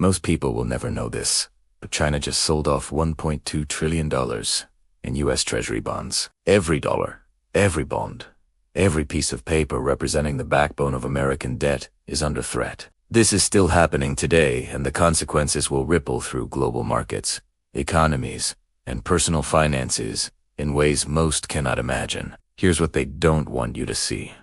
Most people will never know this, but China just sold off $1.2 trillion in US Treasury bonds. Every dollar, every bond, every piece of paper representing the backbone of American debt is under threat. This is still happening today, and the consequences will ripple through global markets, economies, and personal finances in ways most cannot imagine. Here's what they don't want you to see.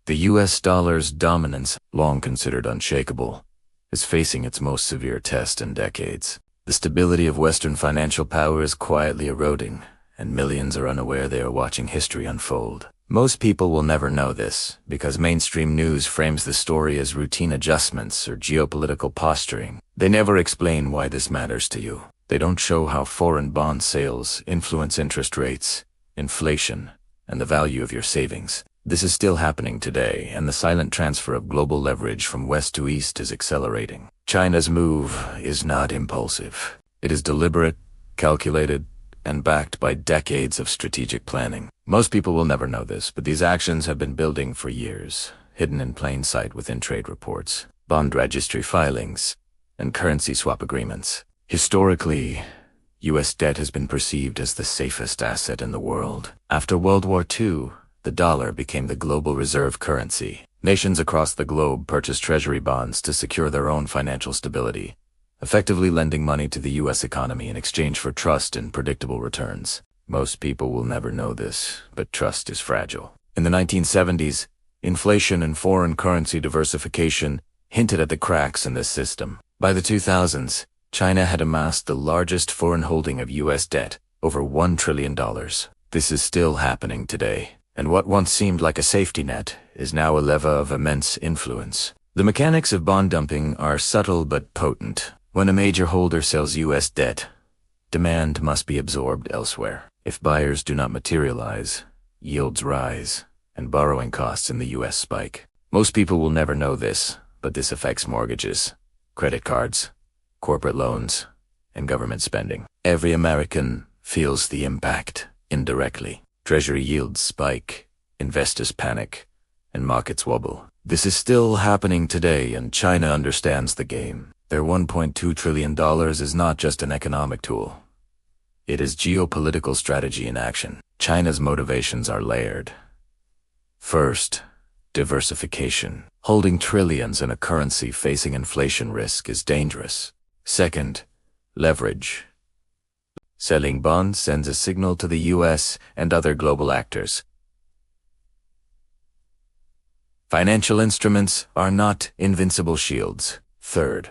The US dollar's dominance, long considered unshakable, is facing its most severe test in decades. The stability of Western financial power is quietly eroding, and millions are unaware they are watching history unfold. Most people will never know this, because mainstream news frames the story as routine adjustments or geopolitical posturing. They never explain why this matters to you. They don't show how foreign bond sales influence interest rates, inflation, and the value of your savings. This is still happening today, and the silent transfer of global leverage from west to east is accelerating. China's move is not impulsive. It is deliberate, calculated, and backed by decades of strategic planning. Most people will never know this, but these actions have been building for years, hidden in plain sight within trade reports, bond registry filings, and currency swap agreements. Historically, U.S. debt has been perceived as the safest asset in the world. After World War II, the dollar became the global reserve currency. Nations across the globe purchased treasury bonds to secure their own financial stability, effectively lending money to the U.S. economy in exchange for trust and predictable returns. Most people will never know this, but trust is fragile. In the 1970s, inflation and foreign currency diversification hinted at the cracks in this system. By the 2000s, China had amassed the largest foreign holding of U.S. debt, over $1 trillion. This is still happening today, and what once seemed like a safety net is now a lever of immense influence. The mechanics of bond dumping are subtle but potent. When a major holder sells U.S. debt, demand must be absorbed elsewhere. If buyers do not materialize, yields rise, and borrowing costs in the U.S. spike. Most people will never know this, but this affects mortgages, credit cards, corporate loans, and government spending. Every American feels the impact indirectly. Treasury yields spike, investors panic, and markets wobble. This is still happening today, and China understands the game. Their $1.2 trillion is not just an economic tool. It is geopolitical strategy in action. China's motivations are layered. First, diversification. Holding trillions in a currency facing inflation risk is dangerous. Second, leverage. Selling bonds sends a signal to the U.S. and other global actors. Financial instruments are not invincible shields. Third,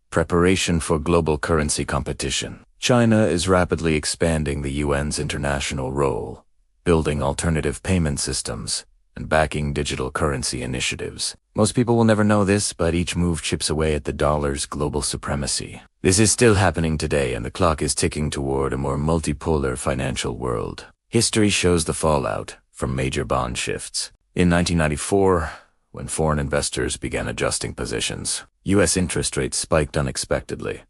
preparation for global currency competition. China is rapidly expanding the UN's international role, building alternative payment systems, and backing digital currency initiatives. Most people will never know this, but each move chips away at the dollar's global supremacy. This is still happening today, and the clock is ticking toward a more multipolar financial world. History shows the fallout from major bond shifts. In 1994, when foreign investors began adjusting positions, U.S. interest rates spiked unexpectedly,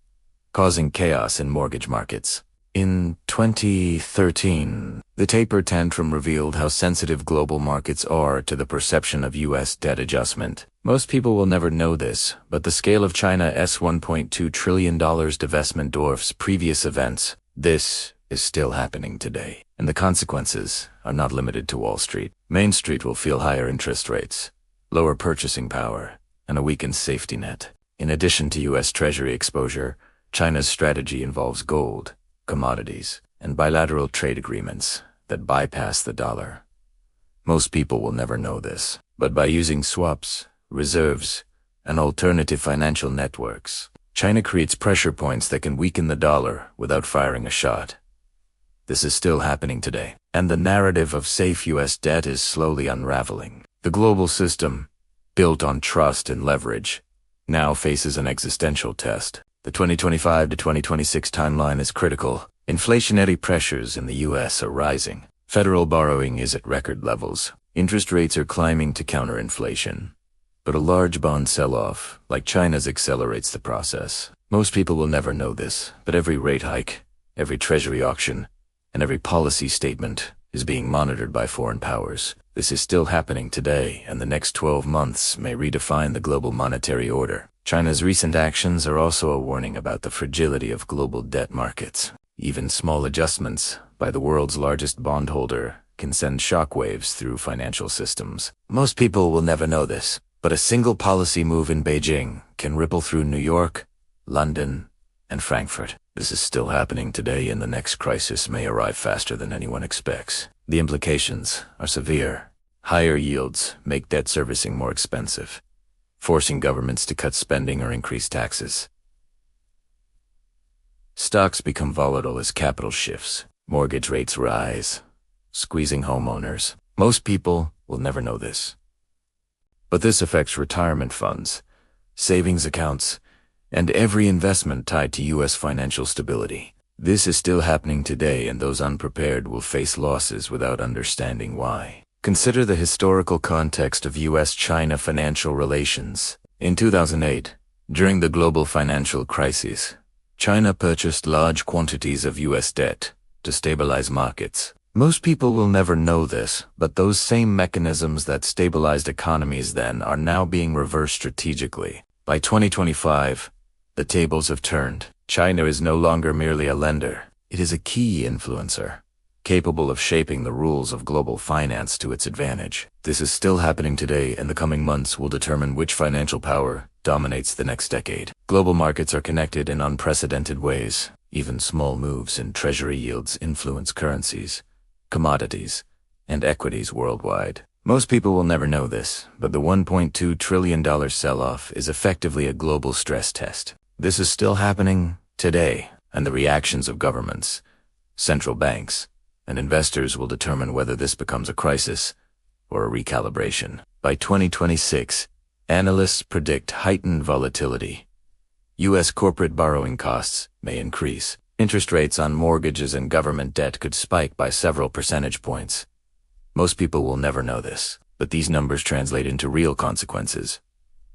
causing chaos in mortgage markets. In 2013, the taper tantrum revealed how sensitive global markets are to the perception of U.S. debt adjustment. Most people will never know this, but the scale of China's $1.2 trillion divestment dwarfs previous events. This is still happening today, and the consequences are not limited to Wall Street. Main Street will feel higher interest rates, lower purchasing power, and a weakened safety net. In addition to U.S. Treasury exposure, China's strategy involves gold, commodities, and bilateral trade agreements that bypass the dollar. Most people will never know this, but by using swaps, reserves, and alternative financial networks, China creates pressure points that can weaken the dollar without firing a shot. This is still happening today, and the narrative of safe U.S. debt is slowly unraveling. The global system, built on trust and leverage, now faces an existential test. The 2025 to 2026 timeline is critical. Inflationary pressures in the U.S. are rising. Federal borrowing is at record levels. Interest rates are climbing to counter inflation. But a large bond sell-off, like China's, accelerates the process. Most people will never know this, but every rate hike, every treasury auction, and every policy statement is being monitored by foreign powers. This is still happening today, and the next 12 months may redefine the global monetary order. China's recent actions are also a warning about the fragility of global debt markets. Even small adjustments by the world's largest bondholder can send shockwaves through financial systems. Most people will never know this, but a single policy move in Beijing can ripple through New York, London, and Frankfurt. This is still happening today, and the next crisis may arrive faster than anyone expects. The implications are severe. Higher yields make debt servicing more expensive, forcing governments to cut spending or increase taxes. Stocks become volatile as capital shifts. Mortgage rates rise, squeezing homeowners. Most people will never know this, but this affects retirement funds, savings accounts, and every investment tied to U.S. financial stability. This is still happening today, and those unprepared will face losses without understanding why. Consider the historical context of U.S.-China financial relations. In 2008, during the global financial crisis, China purchased large quantities of U.S. debt to stabilize markets. Most people will never know this, but those same mechanisms that stabilized economies then are now being reversed strategically. By 2025, the tables have turned. China is no longer merely a lender. It is a key influencer, capable of shaping the rules of global finance to its advantage. This is still happening today, and the coming months will determine which financial power dominates the next decade. Global markets are connected in unprecedented ways. Even small moves in treasury yields influence currencies, commodities, and equities worldwide. Most people will never know this, but the $1.2 trillion sell-off is effectively a global stress test. This is still happening today, and the reactions of governments, central banks, and investors will determine whether this becomes a crisis or a recalibration. By 2026, analysts predict heightened volatility. U.S. corporate borrowing costs may increase. Interest rates on mortgages and government debt could spike by several percentage points. Most people will never know this, but these numbers translate into real consequences.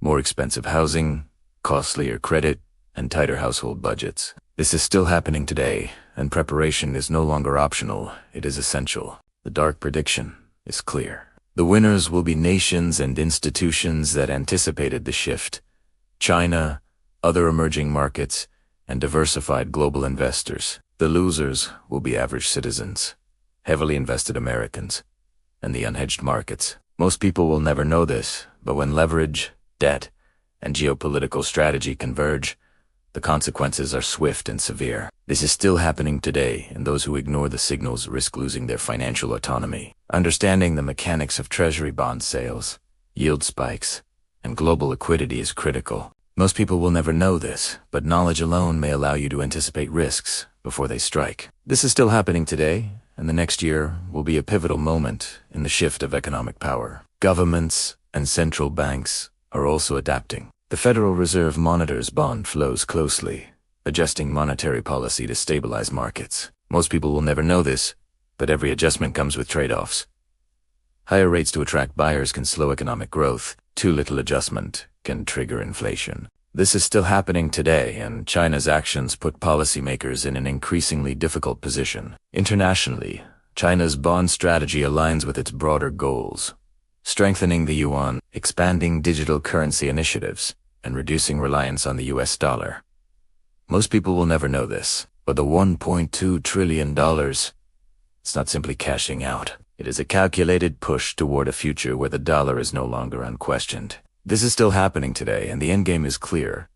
More expensive housing, costlier credit, and tighter household budgets. This is still happening today, and preparation is no longer optional, it is essential. The dark prediction is clear. The winners will be nations and institutions that anticipated the shift. China, other emerging markets, and diversified global investors. The losers will be average citizens, heavily invested Americans, and the unhedged markets. Most people will never know this, but when leverage, debt, and geopolitical strategy converge, the consequences are swift and severe. This is still happening today, and those who ignore the signals risk losing their financial autonomy. Understanding the mechanics of treasury bond sales, yield spikes, and global liquidity is critical. Most people will never know this, but knowledge alone may allow you to anticipate risks before they strike. This is still happening today, and the next year will be a pivotal moment in the shift of economic power. Governments and central banks are also adapting. The Federal Reserve monitors bond flows closely, adjusting monetary policy to stabilize markets. Most people will never know this, but every adjustment comes with trade-offs. Higher rates to attract buyers can slow economic growth. Too little adjustment can trigger inflation. This is still happening today, and China's actions put policymakers in an increasingly difficult position. Internationally, China's bond strategy aligns with its broader goals, strengthening the yuan, expanding digital currency initiatives, and reducing reliance on the US dollar. Most people will never know this, but the $1.2 trillion, it's not simply cashing out. It is a calculated push toward a future where the dollar is no longer unquestioned. This is still happening today, and the endgame is clear.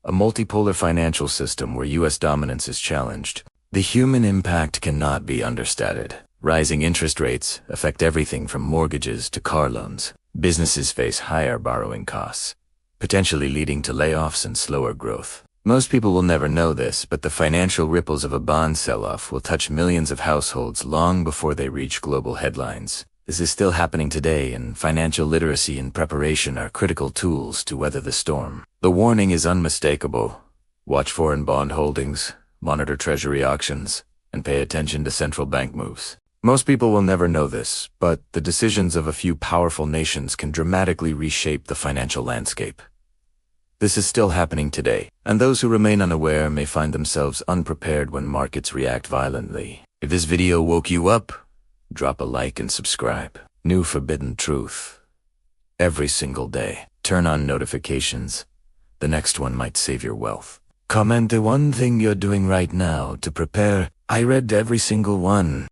A multipolar financial system where US dominance is challenged. The human impact cannot be understated. Rising interest rates affect everything from mortgages to car loans. Businesses face higher borrowing costs, potentially leading to layoffs and slower growth. Most people will never know this, but the financial ripples of a bond sell-off will touch millions of households long before they reach global headlines. This is still happening today, and financial literacy and preparation are critical tools to weather the storm. The warning is unmistakable. Watch foreign bond holdings, monitor treasury auctions, and pay attention to central bank moves. Most people will never know this, but the decisions of a few powerful nations can dramatically reshape the financial landscape. This is still happening today, and those who remain unaware may find themselves unprepared when markets react violently. If this video woke you up, drop a like and subscribe. New forbidden truth. Every single day. Turn on notifications. The next one might save your wealth. Comment the one thing you're doing right now to prepare. I read every single one.